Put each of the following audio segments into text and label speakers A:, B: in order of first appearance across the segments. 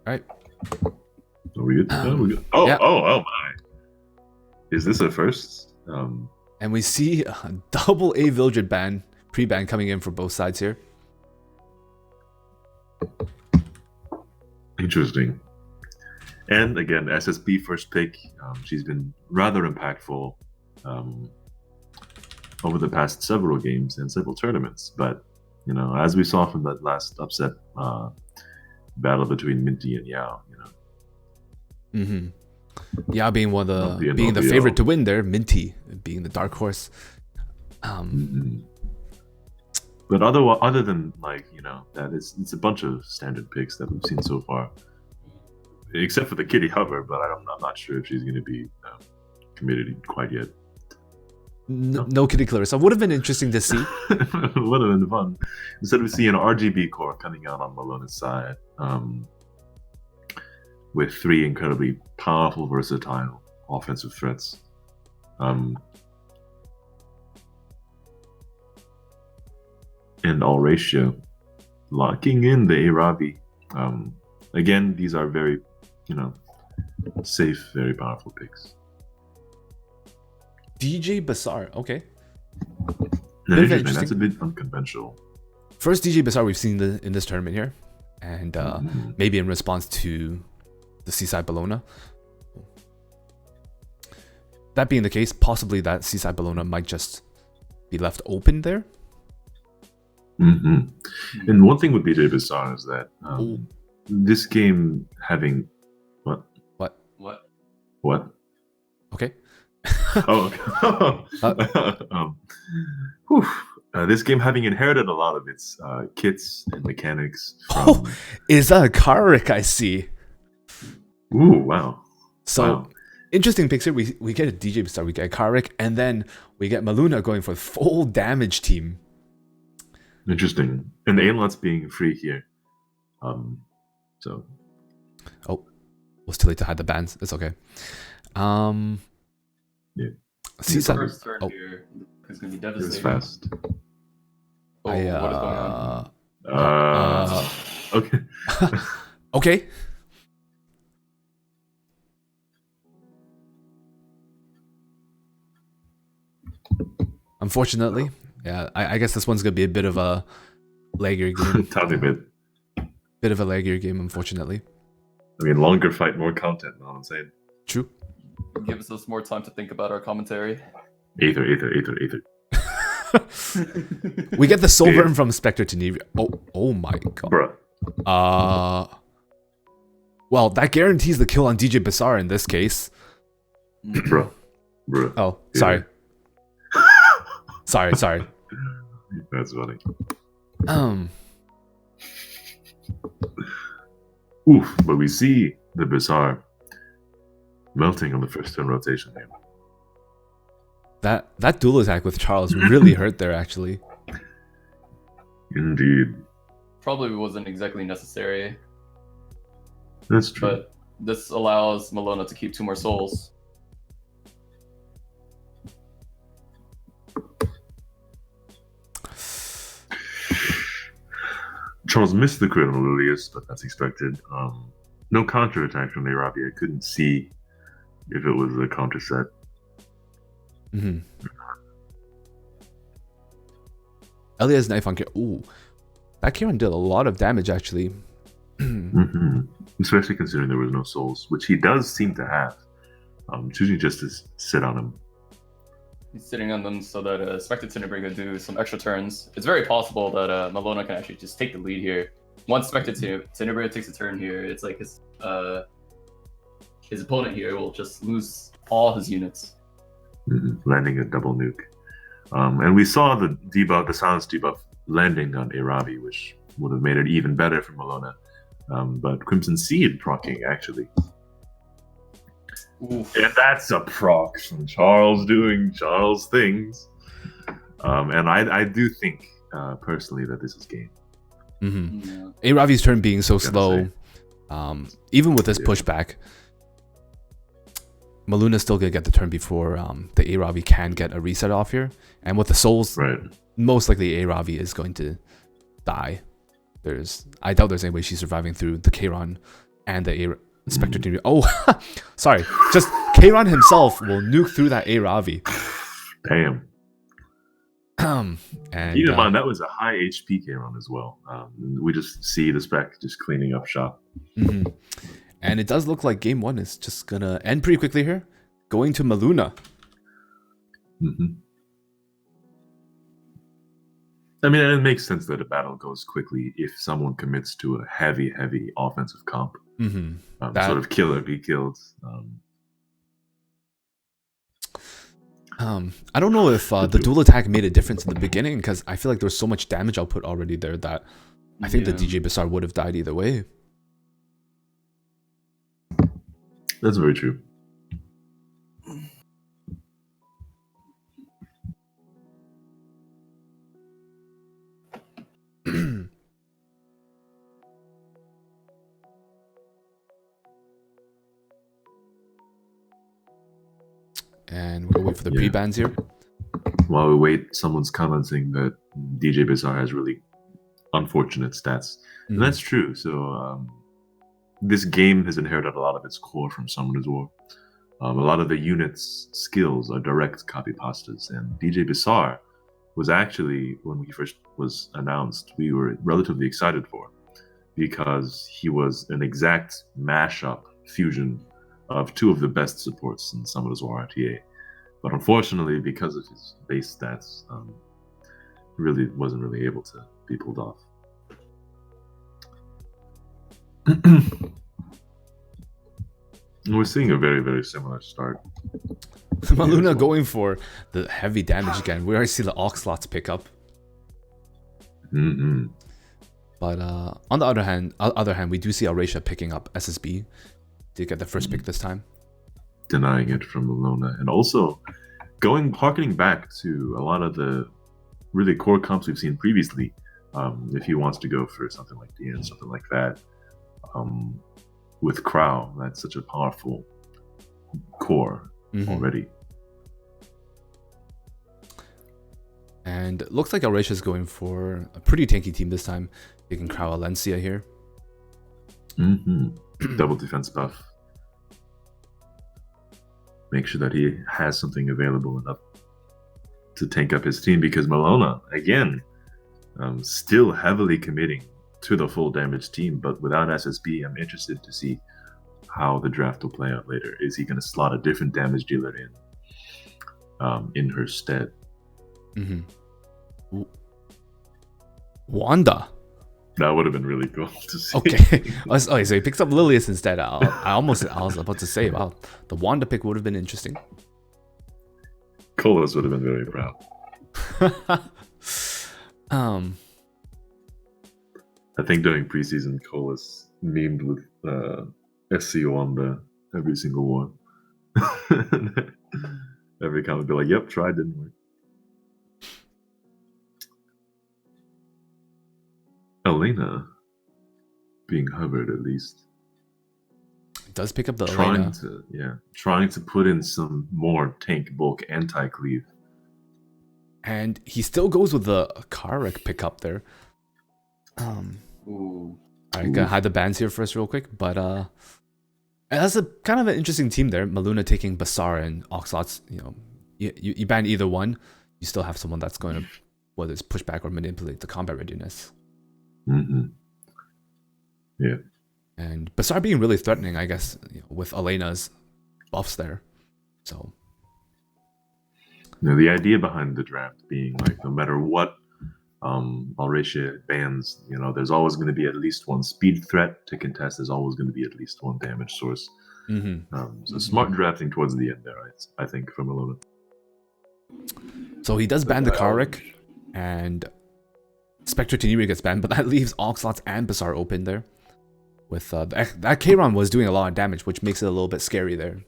A: All right.
B: Are we good? Oh, we good. Oh,
A: yeah.
B: oh my! Is this a first?
A: And we see a double A Vildred ban, pre-ban coming in for both sides here.
B: Interesting. And again, SSB first pick. She's been rather impactful over the past several games and several tournaments. But you know, as we saw from that last upset battle between Minty and Yao, you know.
A: Mm-hmm. Yao being one of the favorite to win there, Minty being the dark horse.
B: But other than like, you know, that it's a bunch of standard picks that we've seen so far, except for the Kitty Hover. But I'm not sure if she's going to be committed quite yet.
A: No Kitty Clarissa. Would have been interesting to see.
B: Would have been fun. Instead, we see an RGB core coming out on Melloona's side with 3 incredibly powerful, versatile offensive threats. And Alrescha locking in the Aravi. Again, these are very, you know, safe, very powerful picks.
A: DJ Bazaar, okay.
B: That's a bit unconventional.
A: First DJ Bazaar we've seen in this tournament here, and maybe in response to the Seaside Melloona. That being the case, possibly that Seaside Melloona might just be left open there.
B: And one thing with DJ Bazaar is that this game having what?
A: Okay.
B: This game having inherited a lot of its kits and mechanics from...
A: is that a Karik I see?
B: Ooh, wow.
A: So, interesting picks here. We get a DJ Bazaar, we get a Karik, and then we get Melloona going for full damage team.
B: Interesting. And the Aimlots being free here. So...
A: Oh, was too late to hide the bans. It's okay.
B: Yeah.
C: Seaside. First turn here is going to be devastating.
B: It's fast.
C: Oh, what is going on?
B: Okay.
A: Okay. Unfortunately, yeah, I guess this one's going to be a bit of a laggier game.
B: Tiny bit.
A: Bit of a laggier game, unfortunately.
B: I mean, longer fight, more content, know what I'm saying?
A: True.
C: Gives us more time to think about our commentary.
B: Aether.
A: We get the soul burn from Spectre to Nivea. Oh my god.
B: Bruh.
A: Well, that guarantees the kill on DJ Bazaar in this case.
B: Bruh.
A: Oh, sorry. Sorry.
B: That's funny. Oof, but we see the Bazaar melting on the first turn rotation there.
A: That dual attack with Charles really hurt there, actually.
B: Indeed.
C: Probably wasn't exactly necessary.
B: That's true.
C: But this allows Melloona to keep 2 more souls.
B: Charles missed the crit on Lilius, but that's expected. No counterattack from Arabi. I couldn't see if it was a counter set.
A: Elia's knife on Kieran. Ooh, that Kieran did a lot of damage, actually.
B: Especially considering there was no souls, which he does seem to have. Choosing just to sit on him.
C: He's sitting on them so that Spectre Tenebria can do some extra turns. It's very possible that Melloona can actually just take the lead here. Once Spectre Tenebria takes a turn here, it's like his opponent here will just lose all his units.
B: Landing a double nuke. And we saw the debuff, the silence debuff, landing on Arabi, which would have made it even better for Melloona. But Crimson Seed proccing, actually.
C: Oof.
B: And that's a proc from Charles doing Charles things. And I do think, personally, that this is game.
A: Yeah. Aravi's turn being so slow, even with this pushback, Melloona's still going to get the turn before the Aravi can get a reset off here. And with the souls, most likely Aravi is going to die. I doubt there's any way she's surviving through the Kayron and the Spectre Team. Oh, sorry. Just Kayron himself will nuke through that Ravi.
B: Damn.
A: And
B: Keep in mind, that was a high HP Kayron as well. We just see the Spec just cleaning up shop.
A: mhm. And it does look like game 1 is just gonna end pretty quickly here. Going to Melloona.
B: Mm-hmm. I mean, it makes sense that a battle goes quickly if someone commits to a heavy offensive comp.
A: Mhm.
B: Sort of kill or be killed.
A: I don't know if the dual attack made a difference in the beginning, because I feel like there was so much damage output already there that I think the DJ Bazaar would have died either way.
B: That's very true.
A: And we're gonna wait for the pre-bans here.
B: While we wait, someone's commenting that DJ Bazaar has really unfortunate stats. And that's true. So this game has inherited a lot of its core from Summoner's War. A lot of the units' skills are direct copy pastas, and DJ Bazaar was actually, when he first was announced, we were relatively excited for, because he was an exact mashup fusion of two of the best supports in Summoner's War RTA. But unfortunately, because of his base stats, really wasn't really able to be pulled off. We're seeing a very similar start.
A: Melloona going for the heavy damage again. We already see the Oxlots pick up.
B: Mm-hmm.
A: But on the other hand, we do see Alrescha picking up SSB to get the first pick this time.
B: Denying it from Melloona, and also harkening back to a lot of the really core comps we've seen previously. If he wants to go for something like DN, something like that, with Crow, that's such a powerful core already.
A: And it looks like Alrescha is going for a pretty tanky team this time, taking Crow Alencia here.
B: Double defense buff. Make sure that he has something available enough to tank up his team, because Melloona, again, still heavily committing to the full damage team, but without SSB, I'm interested to see how the draft will play out later. Is he going to slot a different damage dealer in her stead?
A: Wanda.
B: That would have been really cool to see.
A: Okay. So he picks up Lilius instead. I was about to say, wow, the Wanda pick would have been interesting.
B: Colas would have been very proud. I think during preseason, Colas memed with SC Wanda every single one. Every comment would be like, "Yep, tried, didn't work." Elena being hovered, at least.
A: Does pick up the Elena.
B: Trying to put in some more tank bulk anti-cleave.
A: And he still goes with the Karek pickup there. I'm gonna hide the bans here first real quick, but that's a kind of an interesting team there. Melloona taking Bazaar and Oxlots. You ban either one, you still have someone that's going to, whether it's push back or manipulate the combat readiness.
B: Yeah.
A: And Bazaar being really threatening, I guess, with Elena's buffs there. So
B: the idea behind the draft being like, no matter what Alrescha bans, there's always going to be at least one speed threat to contest. There's always going to be at least one damage source. So smart drafting towards the end there, I think, from Melloona.
A: So he does ban the Karek, and Spectre Teniri gets banned, but that leaves Oxlots and Bazaar open there. With that Kayron was doing a lot of damage, which makes it a little bit scary there.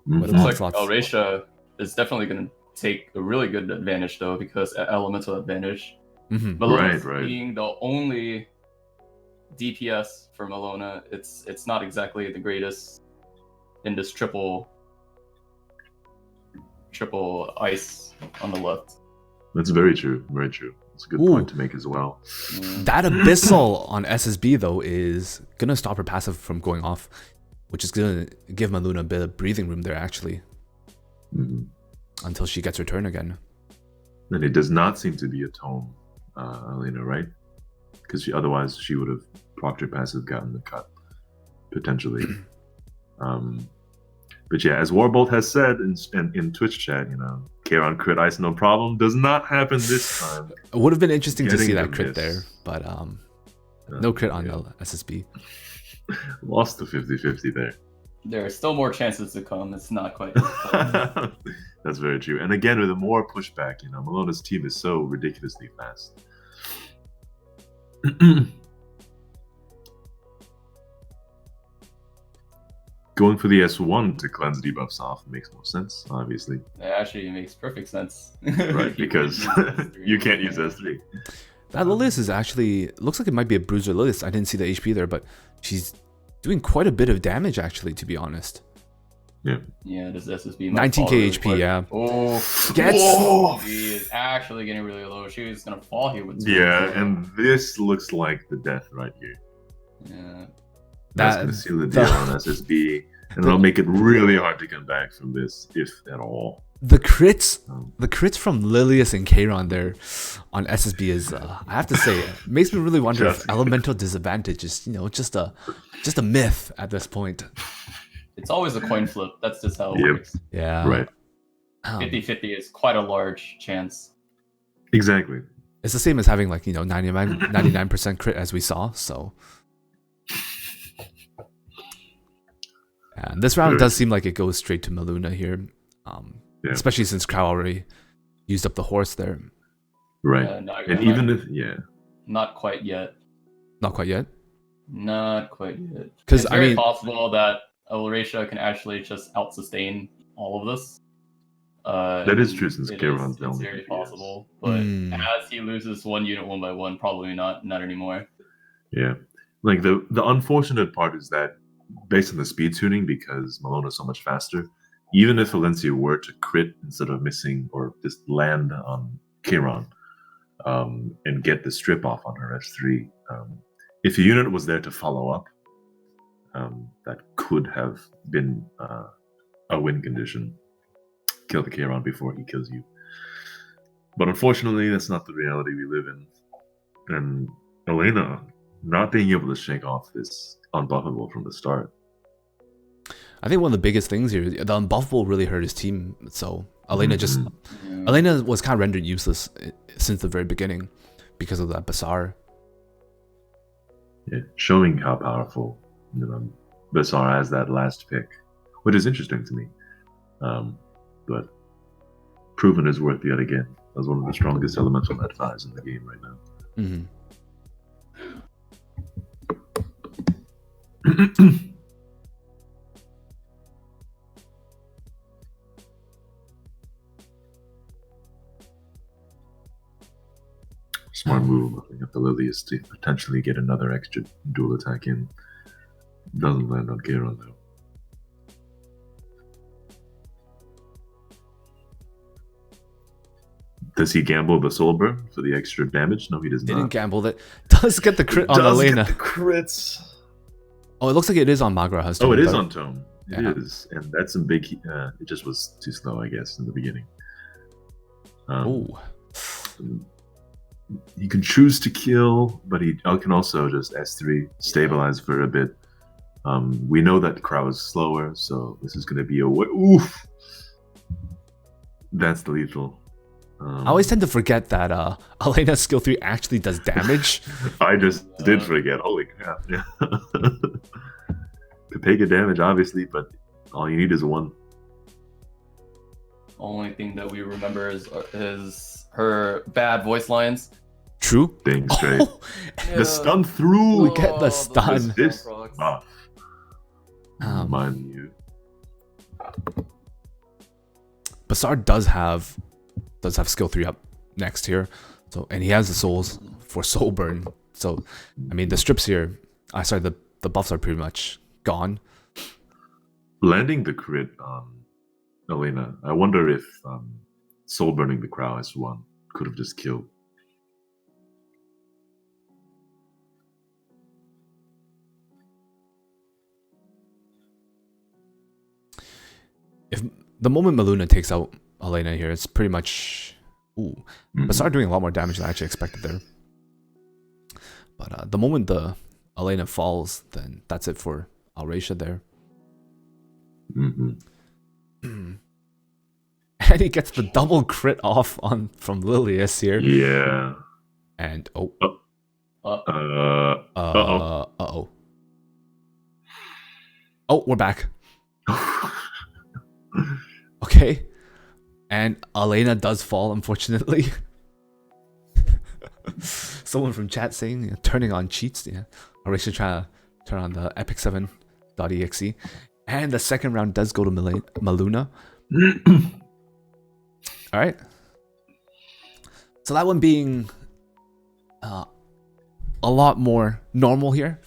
C: Looks like Alrescha is definitely going to take a really good advantage though, because elemental advantage. Melloona being the only DPS for Melloona, it's not exactly the greatest in this triple ice on the left.
B: That's very true. Very true. It's a good point to make as well.
A: That Abyssal on SSB, though, is going to stop her passive from going off, which is going to give Melloona a bit of breathing room there, actually, until she gets her turn again.
B: And it does not seem to be a tome, Alina, right? Because otherwise she would have procced her passive, gotten the cut, potentially. But yeah, as Warbolt has said in Twitch chat, Kayron crit ice no problem. Does not happen this time.
A: It would have been interesting to see that crit there, but no crit on the SSB.
B: Lost the 50-50 there.
C: There are still more chances to come. It's not quite.
B: That's very true. And again, with more pushback, Melloona's team is so ridiculously fast. Going for the S1 to cleanse debuffs off makes more sense, obviously.
C: It actually makes perfect sense.
B: Right, because you can't use S3.
A: That Lilius is actually, looks like it might be a bruiser Lilius. I didn't see the HP there, but she's doing quite a bit of damage, actually, to be honest.
B: Yeah.
C: Yeah, this SSB
A: 19k HP, yeah.
C: Oh, she is actually getting really low. She was going to fall here with
B: and this looks like the death right here.
C: Yeah.
B: That's going to seal the deal on SSB, and it'll make it really hard to come back from this, if at all.
A: The crits from Lilius and Kayron there on SSB is, I have to say, it makes me really wonder if elemental disadvantage is, just a myth at this point.
C: It's always a coin flip. That's just how it works.
A: Yeah.
B: Right.
C: 50-50 is quite a large chance.
B: Exactly.
A: It's the same as having 99% crit as we saw, so. And this round does seem like it goes straight to Melloona here, especially since Crow already used up the horse there.
B: Right. And even if,
C: Not quite yet.
A: Not quite yet?
C: Not quite yet.
A: Because
C: it's very possible that Alrescha can actually just out-sustain all of this.
B: That is true, since Kayron's
C: It's very possible. But as he loses one unit one by one, probably not anymore.
B: Yeah. Like, the unfortunate part is that based on the speed tuning, because Melloona is so much faster, even if Valencia were to crit instead of missing or just land on Kayron and get the strip off on her S3, if a unit was there to follow up, that could have been a win condition. Kill the Kayron before he kills you. But unfortunately, that's not the reality we live in. And Alina not being able to shake off this unbuffable from the start.
A: I think one of the biggest things here, the unbuffable really hurt his team. So Alina Alina was kind of rendered useless since the very beginning because of that Bazaar.
B: Yeah, showing how powerful Bazaar as that last pick, which is interesting to me. But proven his worth yet again as one of the strongest elemental net 5s in the game right now. Smart move, looking at the Lilius to potentially get another extra dual attack in. Doesn't land on Kayron though. Does he gamble the soul burn for the extra damage? No, he does not.
A: Didn't gamble that. Does get the crit on Alina.
B: Get the crits.
A: Oh, it looks like it is on Magraha's
B: Tome. Oh, it is on Tome. It is. And that's a big... it just was too slow, I guess, in the beginning. He can choose to kill, but he can also just S3, stabilize for a bit. We know that Crow is slower, so this is going to be a... Oof! That's the lethal.
A: I always tend to forget that Alina's skill 3 actually does damage.
B: I just did forget. Holy crap. Yeah. Could take a damage, obviously, but all you need is one.
C: Only thing that we remember is her bad voice lines.
A: True.
B: Dang straight. The stun through.
A: We get the stun.
B: This buff. Mind you.
A: Bazaar does have skill 3 up next here, so, and he has the souls for soul burn. So I mean the strips here, the buffs are pretty much gone.
B: Landing the crit on Alina, I wonder if soul burning the Crow S1 could have just killed.
A: if the moment Melloona takes out Elena here, it's pretty much but start doing a lot more damage than I actually expected there. But the moment the Elena falls, then that's it for Alrescha there. And he gets the double crit off from Lilius here.
B: Yeah.
A: And we're back. Okay. And Elena does fall, unfortunately. Someone from chat saying turning on cheats. Yeah. Alrescha trying to turn on the epic7.exe. And the second round does go to Melloona. Alright. So that one being a lot more normal here.